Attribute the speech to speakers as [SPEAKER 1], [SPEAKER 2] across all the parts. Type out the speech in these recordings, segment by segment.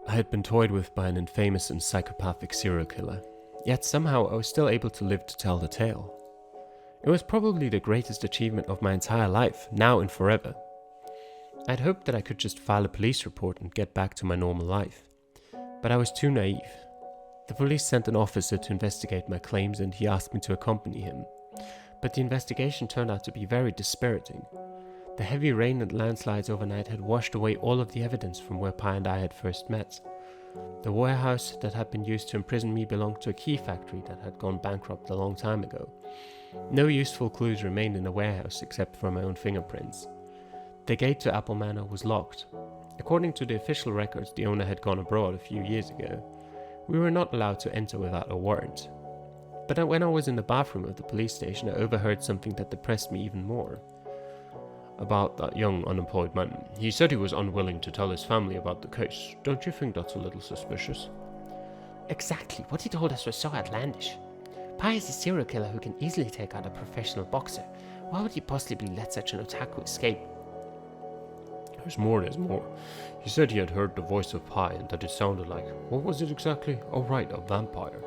[SPEAKER 1] I had been toyed with by an infamous and psychopathic serial killer, yet somehow I was still able to live to tell the tale. It was probably the greatest achievement of my entire life, now and forever. I'd hoped that I could just file a police report and get back to my normal life, but I was too naive. The police sent an officer to investigate my claims and he asked me to accompany him, but the investigation turned out to be very dispiriting. The heavy rain and landslides overnight had washed away all of the evidence from where Pi and I had first met. The warehouse that had been used to imprison me belonged to a key factory that had gone bankrupt a long time ago. No useful clues remained in the warehouse except for my own fingerprints. The gate to Apple Manor was locked. According to the official records, the owner had gone abroad a few years ago. We were not allowed to enter without a warrant. But when I was in the bathroom of the police station, I overheard something that depressed me even more. About that young unemployed man. He said he was unwilling to tell his family about the case. Don't you think that's a little suspicious?
[SPEAKER 2] Exactly, what he told us was so outlandish. Pi is a serial killer who can easily take out a professional boxer. Why would he possibly let such an otaku escape?
[SPEAKER 1] There's more. He said he had heard the voice of Pi and that it sounded like, what was it exactly? Oh right, a vampire.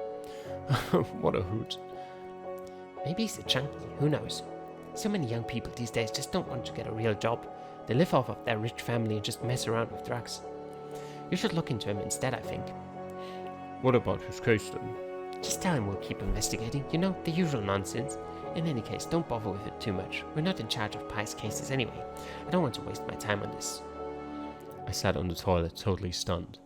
[SPEAKER 1] What a hoot.
[SPEAKER 2] Maybe he's a chunky, who knows? So many young people these days just don't want to get a real job. They live off of their rich family and just mess around with drugs. You should look into him instead, I think.
[SPEAKER 1] What about his case then?
[SPEAKER 2] Just tell him we'll keep investigating, you know, the usual nonsense. In any case, don't bother with it too much. We're not in charge of Pi's cases anyway. I don't want to waste my time on this.
[SPEAKER 1] I sat on the toilet, totally stunned.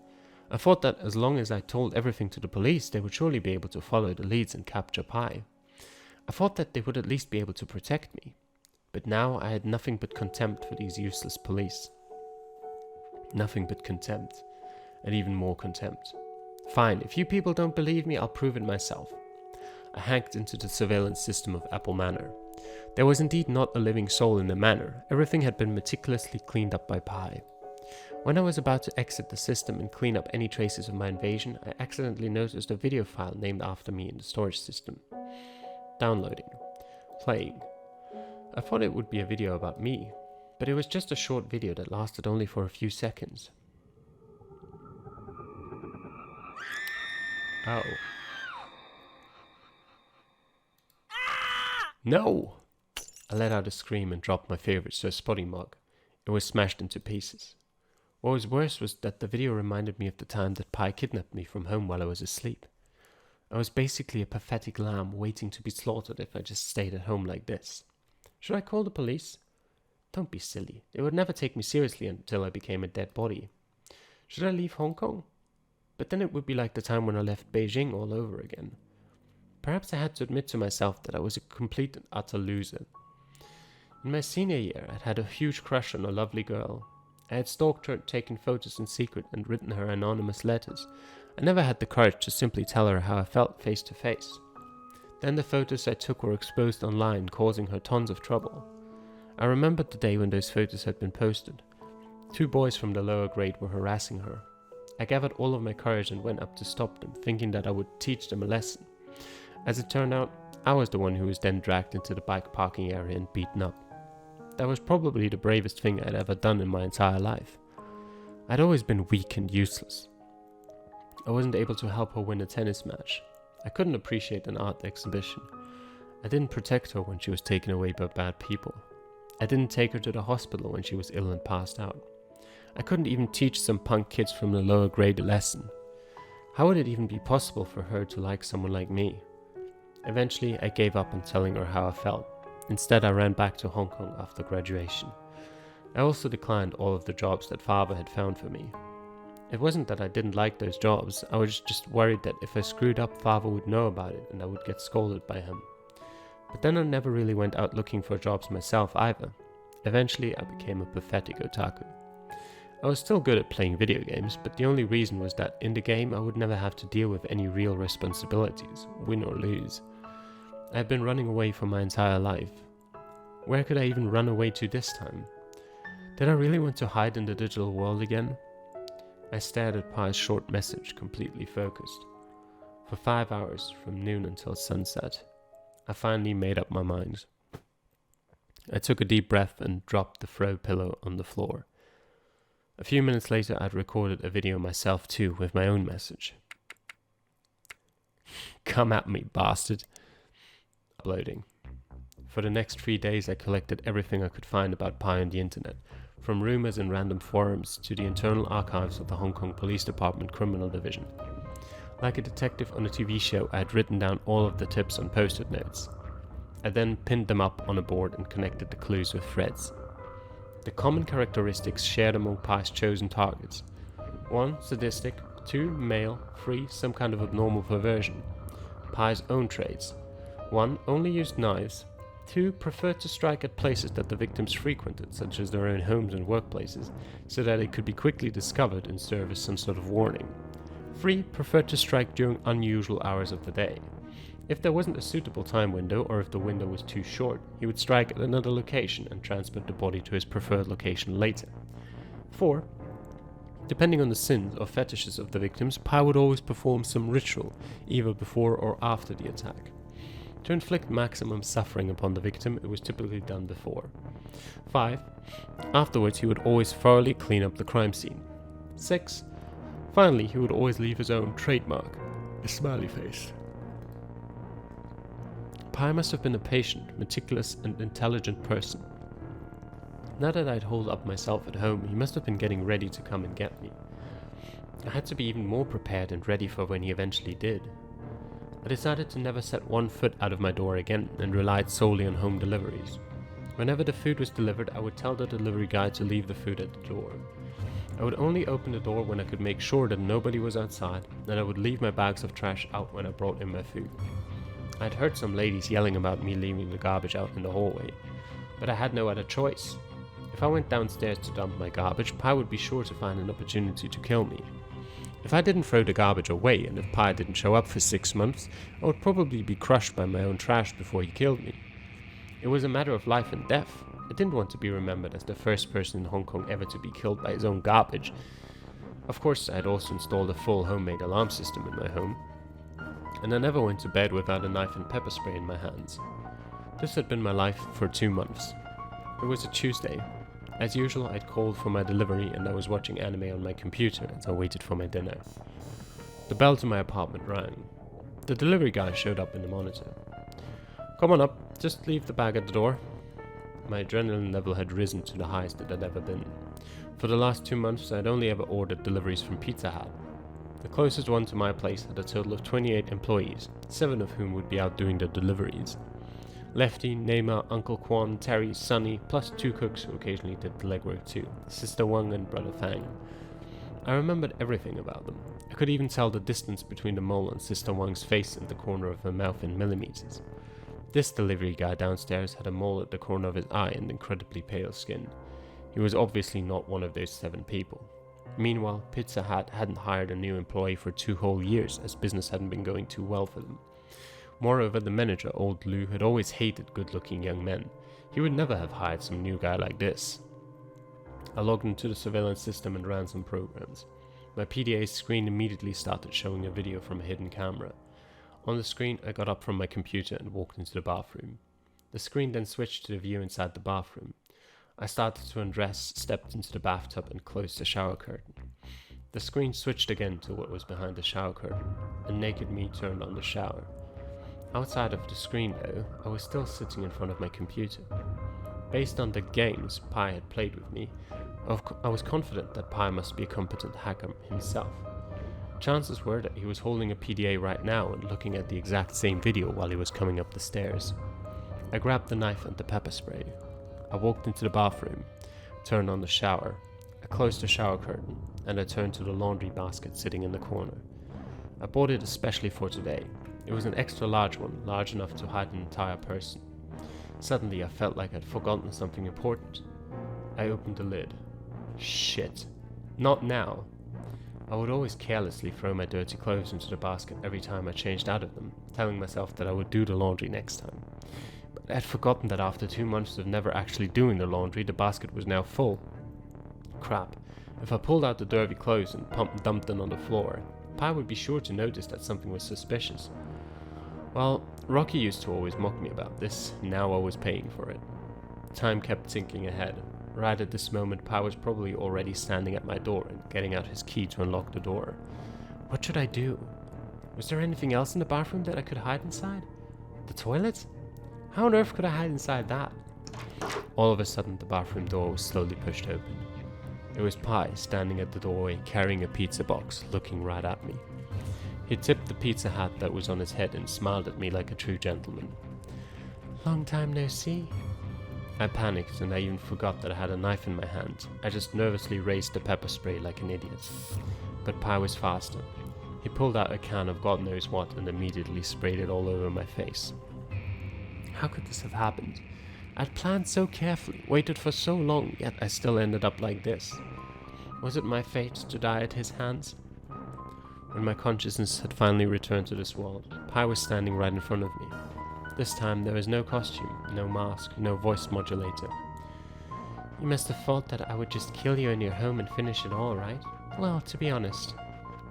[SPEAKER 1] I thought that as long as I told everything to the police, they would surely be able to follow the leads and capture Pi. I thought that they would at least be able to protect me. But now I had nothing but contempt for these useless police. Nothing but contempt. And even more contempt. Fine, if you people don't believe me, I'll prove it myself. I hacked into the surveillance system of Apple Manor. There was indeed not a living soul in the manor. Everything had been meticulously cleaned up by Pi. When I was about to exit the system and clean up any traces of my invasion, I accidentally noticed a video file named after me in the storage system. Downloading. Playing. I thought it would be a video about me, but it was just a short video that lasted only for a few seconds. Oh. No! I let out a scream and dropped my favorite Sir Spotty mug. It was smashed into pieces. What was worse was that the video reminded me of the time that Pi kidnapped me from home while I was asleep. I was basically a pathetic lamb waiting to be slaughtered if I just stayed at home like this. Should I call the police? Don't be silly. They would never take me seriously until I became a dead body. Should I leave Hong Kong? But then it would be like the time when I left Beijing all over again. Perhaps I had to admit to myself that I was a complete and utter loser. In my senior year, I'd had a huge crush on a lovely girl. I had stalked her, taken photos in secret, and written her anonymous letters. I never had the courage to simply tell her how I felt face to face. Then the photos I took were exposed online, causing her tons of trouble. I remembered the day when those photos had been posted. 2 boys from the lower grade were harassing her. I gathered all of my courage and went up to stop them, thinking that I would teach them a lesson. As it turned out, I was the one who was then dragged into the bike parking area and beaten up. That was probably the bravest thing I'd ever done in my entire life. I'd always been weak and useless. I wasn't able to help her win a tennis match. I couldn't appreciate an art exhibition. I didn't protect her when she was taken away by bad people. I didn't take her to the hospital when she was ill and passed out. I couldn't even teach some punk kids from the lower grade a lesson. How would it even be possible for her to like someone like me? Eventually, I gave up on telling her how I felt. Instead, I ran back to Hong Kong after graduation. I also declined all of the jobs that father had found for me. It wasn't that I didn't like those jobs, I was just worried that if I screwed up, father would know about it and I would get scolded by him. But then I never really went out looking for jobs myself either. Eventually, I became a pathetic otaku. I was still good at playing video games, but the only reason was that in the game I would never have to deal with any real responsibilities, win or lose. I had been running away for my entire life. Where could I even run away to this time? Did I really want to hide in the digital world again? I stared at Pi's short message, completely focused. For 5 hours, from noon until sunset, I finally made up my mind. I took a deep breath and dropped the throw pillow on the floor. A few minutes later, I'd recorded a video myself too, with my own message. Come at me, bastard. Uploading. For the next 3 days, I collected everything I could find about Pi on the internet, from rumors in random forums to the internal archives of the Hong Kong Police Department Criminal Division. Like a detective on a TV show, I had written down all of the tips on post-it notes. I then pinned them up on a board and connected the clues with threads. The common characteristics shared among Pi's chosen targets: 1. Sadistic, 2. Male, 3. Some kind of abnormal perversion. Pi's own traits: 1. Only used knives, 2. Preferred to strike at places that the victims frequented, such as their own homes and workplaces, so that it could be quickly discovered and serve as some sort of warning. 3. Preferred to strike during unusual hours of the day. If there wasn't a suitable time window, or if the window was too short, he would strike at another location and transmit the body to his preferred location later. 4. Depending on the sins or fetishes of the victims, Pi would always perform some ritual, either before or after the attack. To inflict maximum suffering upon the victim, it was typically done before. 5. Afterwards, he would always thoroughly clean up the crime scene. 6. Finally, he would always leave his own trademark, a smiley face. Pi must have been a patient, meticulous, and intelligent person. Now that I'd holed up myself at home, he must have been getting ready to come and get me. I had to be even more prepared and ready for when he eventually did. I decided to never set one foot out of my door again and relied solely on home deliveries. Whenever the food was delivered, I would tell the delivery guy to leave the food at the door. I would only open the door when I could make sure that nobody was outside, and I would leave my bags of trash out when I brought in my food. I'd heard some ladies yelling about me leaving the garbage out in the hallway, but I had no other choice. If I went downstairs to dump my garbage, Pi would be sure to find an opportunity to kill me. If I didn't throw the garbage away, and if Pi didn't show up for 6 months, I would probably be crushed by my own trash before he killed me. It was a matter of life and death. I didn't want to be remembered as the first person in Hong Kong ever to be killed by his own garbage. Of course, I had also installed a full homemade alarm system in my home, and I never went to bed without a knife and pepper spray in my hands. This had been my life for 2 months. It was a Tuesday. As usual, I'd called for my delivery and I was watching anime on my computer as I waited for my dinner. The bell to my apartment rang. The delivery guy showed up in the monitor. "Come on up, just leave the bag at the door." My adrenaline level had risen to the highest it had ever been. For the last 2 months, I had only ever ordered deliveries from Pizza Hut. The closest one to my place had a total of 28 employees, 7 of whom would be out doing the deliveries. Lefty, Neymar, Uncle Quan, Terry, Sonny, plus 2 cooks who occasionally did the legwork too, Sister Wang and Brother Fang. I remembered everything about them. I could even tell the distance between the mole on Sister Wang's face and the corner of her mouth in millimeters. This delivery guy downstairs had a mole at the corner of his eye and incredibly pale skin. He was obviously not one of those 7 people. Meanwhile, Pizza Hut hadn't hired a new employee for 2 whole years, as business hadn't been going too well for them. Moreover, the manager, old Lou, had always hated good-looking young men. He would never have hired some new guy like this. I logged into the surveillance system and ran some programs. My PDA screen immediately started showing a video from a hidden camera. On the screen, I got up from my computer and walked into the bathroom. The screen then switched to the view inside the bathroom. I started to undress, stepped into the bathtub and closed the shower curtain. The screen switched again to what was behind the shower curtain, and naked me turned on the shower. Outside of the screen though, I was still sitting in front of my computer. Based on the games Pi had played with me, I was confident that Pi must be a competent hacker himself. Chances were that he was holding a PDA right now and looking at the exact same video while he was coming up the stairs. I grabbed the knife and the pepper spray. I walked into the bathroom, turned on the shower, I closed the shower curtain, and I turned to the laundry basket sitting in the corner. I bought it especially for today. It was an extra large one, large enough to hide an entire person. Suddenly I felt like I'd forgotten something important. I opened the lid. Shit. Not now. I would always carelessly throw my dirty clothes into the basket every time I changed out of them, telling myself that I would do the laundry next time. But I'd forgotten that after 2 months of never actually doing the laundry, the basket was now full. Crap. If I pulled out the dirty clothes and dumped them on the floor, Pi would be sure to notice that something was suspicious. Well, Rocky used to always mock me about this, now I was paying for it. Time kept ticking ahead. Right at this moment, Pi was probably already standing at my door and getting out his key to unlock the door. What should I do? Was there anything else in the bathroom that I could hide inside? The toilet? How on earth could I hide inside that? All of a sudden, the bathroom door was slowly pushed open. It was Pi standing at the doorway, carrying a pizza box, looking right at me. He tipped the pizza hat that was on his head and smiled at me like a true gentleman. Long time no see. I panicked and I even forgot that I had a knife in my hand. I just nervously raised the pepper spray like an idiot. But Pi was faster. He pulled out a can of God knows what and immediately sprayed it all over my face. How could this have happened? I'd planned so carefully, waited for so long, yet I still ended up like this. Was it my fate to die at his hands? When my consciousness had finally returned to this world, Pi was standing right in front of me. This time there was no costume, no mask, no voice modulator. You must have thought that I would just kill you in your home and finish it all, right? Well, to be honest,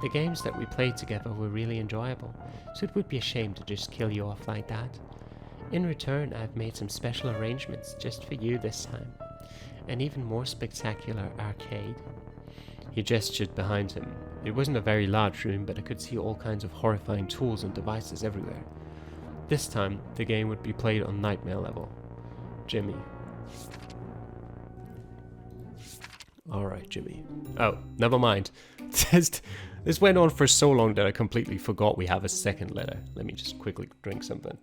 [SPEAKER 1] the games that we played together were really enjoyable, so it would be a shame to just kill you off like that. In return, I've made some special arrangements just for you this time. An even more spectacular arcade. He gestured behind him. It wasn't a very large room, but I could see all kinds of horrifying tools and devices everywhere. This time, the game would be played on nightmare level. Jimmy. Alright, Jimmy. Oh, never mind. This went on for so long that I completely forgot we have a second letter. Let me just quickly drink something.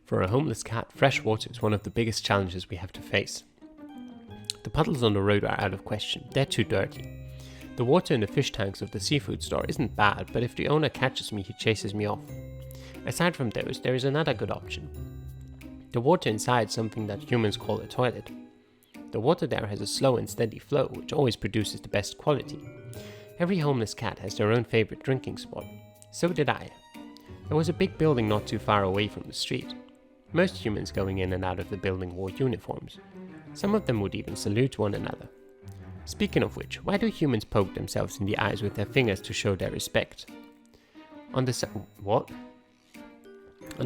[SPEAKER 1] For a homeless cat, fresh water is one of the biggest challenges we have to face. The puddles on the road are out of question. They're too dirty. The water in the fish tanks of the seafood store isn't bad, but if the owner catches me, he chases me off. Aside from those, there is another good option. The water inside something that humans call a toilet. The water there has a slow and steady flow, which always produces the best quality. Every homeless cat has their own favorite drinking spot. So did I. There was a big building not too far away from the street. Most humans going in and out of the building wore uniforms. Some of them would even salute one another. Speaking of which, why do humans poke themselves in the eyes with their fingers to show their respect? On the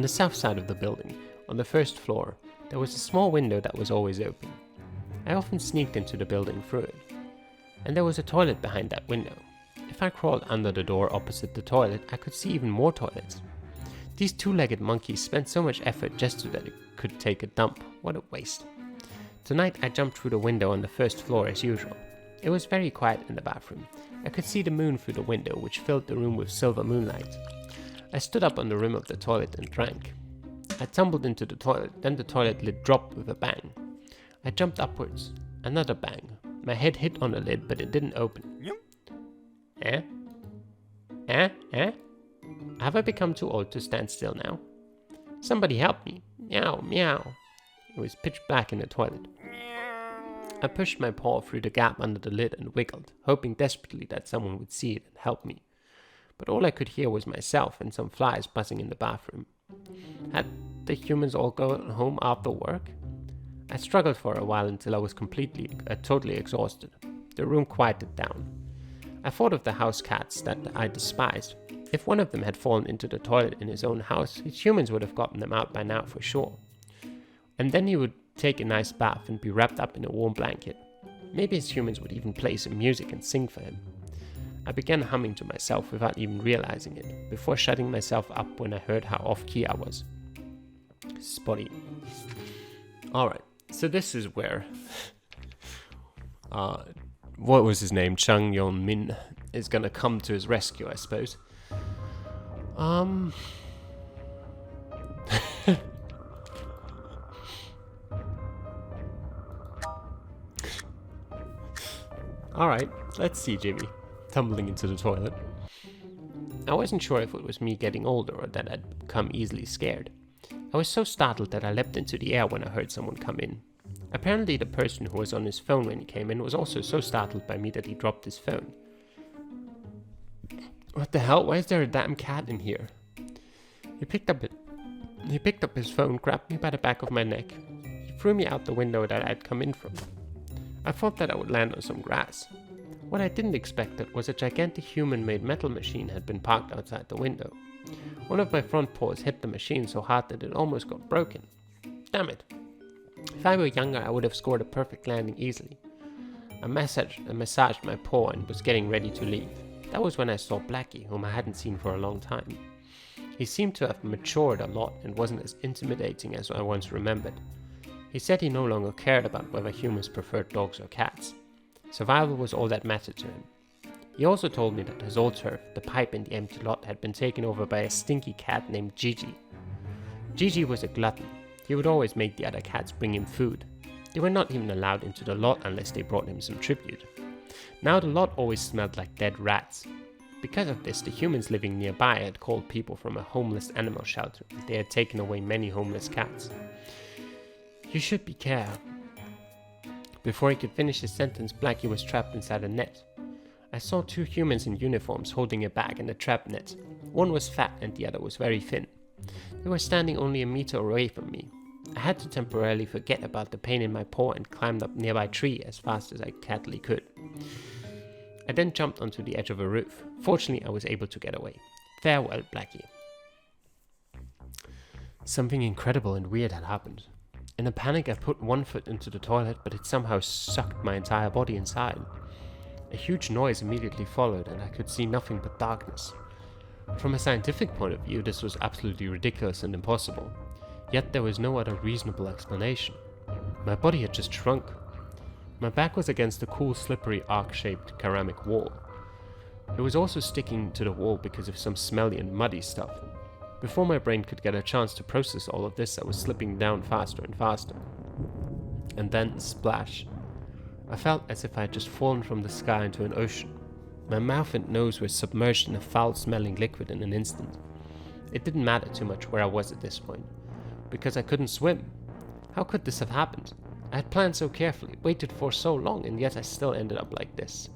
[SPEAKER 1] south side of the building, on the first floor, there was a small window that was always open. I often sneaked into the building through it. And there was a toilet behind that window. If I crawled under the door opposite the toilet, I could see even more toilets. These two-legged monkeys spent so much effort just so that it could take a dump. What a waste. Tonight I jumped through the window on the first floor as usual. It was very quiet in the bathroom. I could see the moon through the window, which filled the room with silver moonlight. I stood up on the rim of the toilet and drank. I tumbled into the toilet, then the toilet lid dropped with a bang. I jumped upwards. Another bang. My head hit on the lid, but it didn't open. Eh? Have I become too old to stand still now? Somebody help me. Meow, meow. It was pitch black in the toilet. I pushed my paw through the gap under the lid and wiggled, hoping desperately that someone would see it and help me. But all I could hear was myself and some flies buzzing in the bathroom. Had the humans all gone home after work? I struggled for a while until I was totally exhausted. The room quieted down. I thought of the house cats that I despised. If one of them had fallen into the toilet in his own house, his humans would have gotten them out by now for sure. And then he would take a nice bath and be wrapped up in a warm blanket. Maybe his humans would even play some music and sing for him. I began humming to myself without even realizing it, before shutting myself up when I heard how off-key I was. Spotty. Alright, so this is where... what was his name? Chung Yon Min is gonna come to his rescue, I suppose. Alright, let's see Jimmy, tumbling into the toilet. I wasn't sure if it was me getting older or that I'd become easily scared. I was so startled that I leapt into the air when I heard someone come in. Apparently the person who was on his phone when he came in was also so startled by me that he dropped his phone. What the hell? Why is there a damn cat in here? He picked up his phone, grabbed me by the back of my neck. He threw me out the window that I'd come in from. I thought that I would land on some grass. What I didn't expect was a gigantic human-made metal machine had been parked outside the window.
[SPEAKER 2] One of my front paws hit the machine so hard that it almost got broken. Damn it. If I were younger, I would have scored a perfect landing easily. I massaged my paw and was getting ready to leave. That was when I saw Blackie, whom I hadn't seen for a long time. He seemed to have matured a lot and wasn't as intimidating as I once remembered. He said he no longer cared about whether humans preferred dogs or cats. Survival was all that mattered to him. He also told me that his old turf, the pipe in the empty lot, had been taken over by a stinky cat named Gigi. Gigi was a glutton. He would always make the other cats bring him food. They were not even allowed into the lot unless they brought him some tribute. Now the lot always smelled like dead rats. Because of this, the humans living nearby had called people from a homeless animal shelter. They had taken away many homeless cats. You should be careful. Before he could finish his sentence, Blackie was trapped inside a net. I saw two humans in uniforms holding a bag and a trap net. One was fat and the other was very thin. They were standing only a meter away from me. I had to temporarily forget about the pain in my paw and climbed up a nearby tree as fast as I catly could. I then jumped onto the edge of a roof. Fortunately, I was able to get away. Farewell, Blackie.
[SPEAKER 1] Something incredible and weird had happened. In a panic, I put one foot into the toilet, but it somehow sucked my entire body inside. A huge noise immediately followed, and I could see nothing but darkness. From a scientific point of view, this was absolutely ridiculous and impossible. Yet there was no other reasonable explanation. My body had just shrunk. My back was against a cool, slippery, arc-shaped ceramic wall. It was also sticking to the wall because of some smelly and muddy stuff. Before my brain could get a chance to process all of this, I was slipping down faster and faster. And then, splash. I felt as if I had just fallen from the sky into an ocean. My mouth and nose were submerged in a foul-smelling liquid in an instant. It didn't matter too much where I was at this point, because I couldn't swim. How could this have happened? I had planned so carefully, waited for so long, and yet I still ended up like this.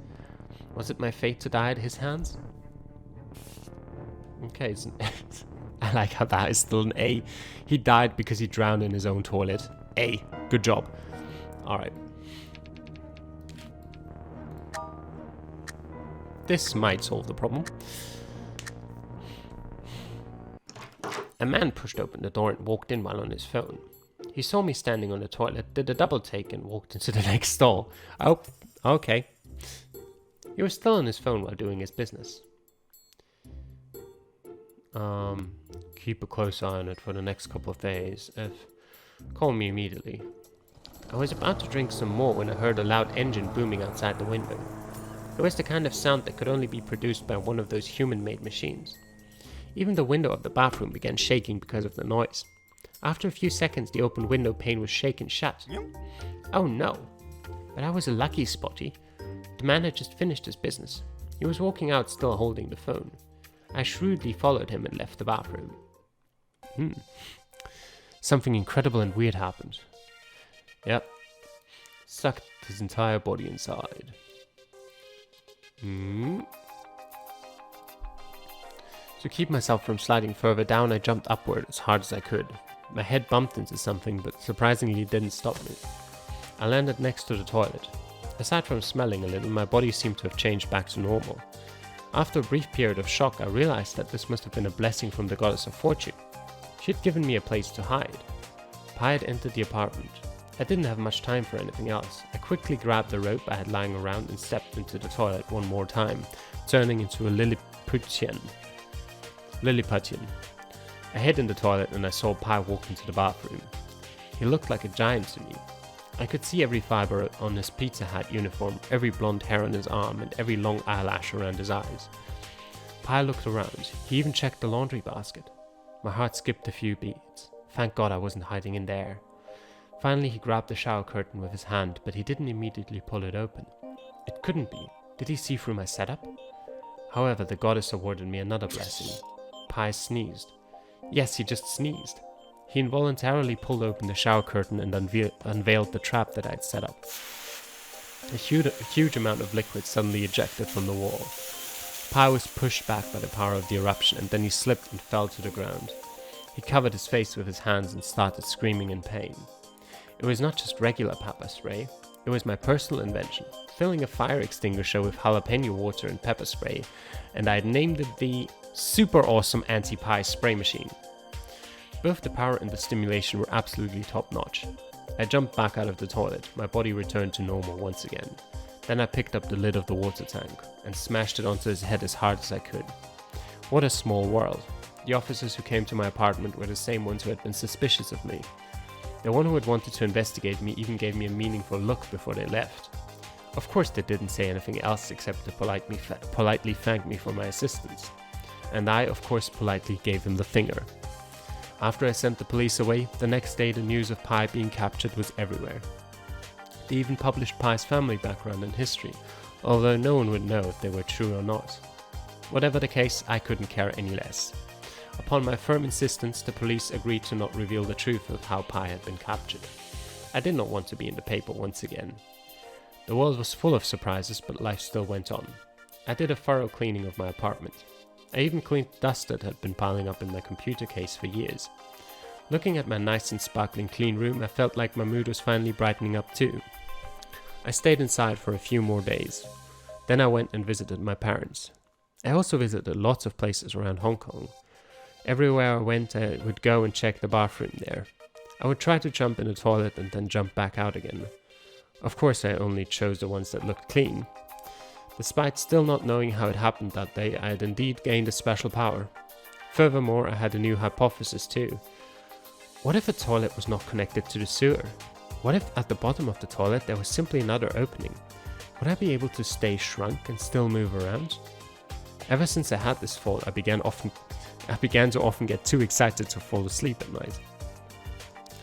[SPEAKER 1] Was it my fate to die at his hands? Okay, I like how that is still an A. He died because he drowned in his own toilet. A. Good job. Alright. This might solve the problem. A man pushed open the door and walked in while on his phone. He saw me standing on the toilet, did a double take and walked into the next stall. Oh, okay. He was still on his phone while doing his business. Keep a close eye on it for the next couple of days. Call me immediately. I was about to drink some more when I heard a loud engine booming outside the window. It was the kind of sound that could only be produced by one of those human-made machines. Even the window of the bathroom began shaking because of the noise. After a few seconds, the open window pane was shaken shut. Oh no! But I was a lucky spotty. The man had just finished his business. He was walking out still holding the phone. I shrewdly followed him and left the bathroom. Something incredible and weird happened. Yep. Sucked his entire body inside. To keep myself from sliding further down, I jumped upward as hard as I could. My head bumped into something, but surprisingly it didn't stop me. I landed next to the toilet. Aside from smelling a little, my body seemed to have changed back to normal. After a brief period of shock, I realized that this must have been a blessing from the goddess of fortune. She had given me a place to hide. Pi had entered the apartment. I didn't have much time for anything else. I quickly grabbed the rope I had lying around and stepped into the toilet one more time, turning into a Lilliputian. I hid in the toilet and I saw Pi walk into the bathroom. He looked like a giant to me. I could see every fiber on his Pizza Hut uniform, every blonde hair on his arm, and every long eyelash around his eyes. Pi looked around. He even checked the laundry basket. My heart skipped a few beats. Thank God I wasn't hiding in there. Finally, he grabbed the shower curtain with his hand, but he didn't immediately pull it open. It couldn't be. Did he see through my setup? However, the goddess awarded me another blessing. Pi sneezed. Yes, he just sneezed. He involuntarily pulled open the shower curtain and unveiled the trap that I'd set up. A huge amount of liquid suddenly ejected from the wall. Pi was pushed back by the power of the eruption, and then he slipped and fell to the ground. He covered his face with his hands and started screaming in pain. It was not just regular pepper spray. It was my personal invention, filling a fire extinguisher with jalapeno water and pepper spray, and I had named it the super awesome anti-pie spray machine. Both the power and the stimulation were absolutely top notch. I jumped back out of the toilet, my body returned to normal once again. Then I picked up the lid of the water tank and smashed it onto his head as hard as I could. What a small world. The officers who came to my apartment were the same ones who had been suspicious of me. The one who had wanted to investigate me even gave me a meaningful look before they left. Of course they didn't say anything else except to politely thank me for my assistance. And I, of course, politely gave him the finger. After I sent the police away, the next day the news of Pi being captured was everywhere. They even published Pi's family background and history, although no one would know if they were true or not. Whatever the case, I couldn't care any less. Upon my firm insistence, the police agreed to not reveal the truth of how Pi had been captured. I did not want to be in the paper once again. The world was full of surprises, but life still went on. I did a thorough cleaning of my apartment. I even cleaned dust that had been piling up in my computer case for years. Looking at my nice and sparkling clean room, I felt like my mood was finally brightening up too. I stayed inside for a few more days. Then I went and visited my parents. I also visited lots of places around Hong Kong. Everywhere I went, I would go and check the bathroom there. I would try to jump in the toilet and then jump back out again. Of course, I only chose the ones that looked clean. Despite still not knowing how it happened that day, I had indeed gained a special power. Furthermore, I had a new hypothesis too. What if a toilet was not connected to the sewer? What if at the bottom of the toilet there was simply another opening? Would I be able to stay shrunk and still move around? Ever since I had this thought, I began to often get too excited to fall asleep at night.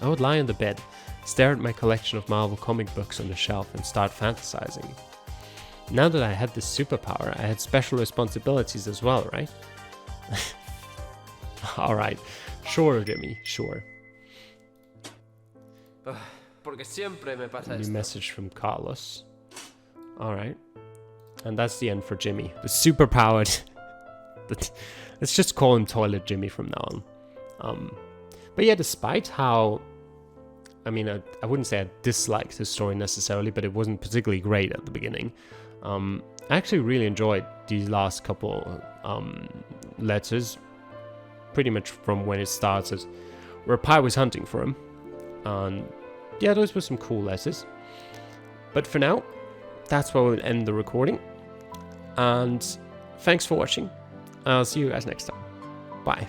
[SPEAKER 1] I would lie on the bed, stare at my collection of Marvel comic books on the shelf and start fantasizing. Now that I had this superpower, I had special responsibilities as well, right? Alright, sure Jimmy, sure.
[SPEAKER 2] Porque siempre me pasa
[SPEAKER 1] New
[SPEAKER 2] esto.
[SPEAKER 1] message from Carlos. Alright. And that's the end for Jimmy. The superpowered... Let's just call him Toilet Jimmy from now on. But yeah, despite how... I mean, I wouldn't say I disliked his story necessarily, but it wasn't particularly great at the beginning. I actually really enjoyed these last couple letters. Pretty much from when it started, where Pi was hunting for him. And yeah, those were some cool letters. But for now, that's where we'll end the recording. And thanks for watching. I'll see you guys next time. Bye.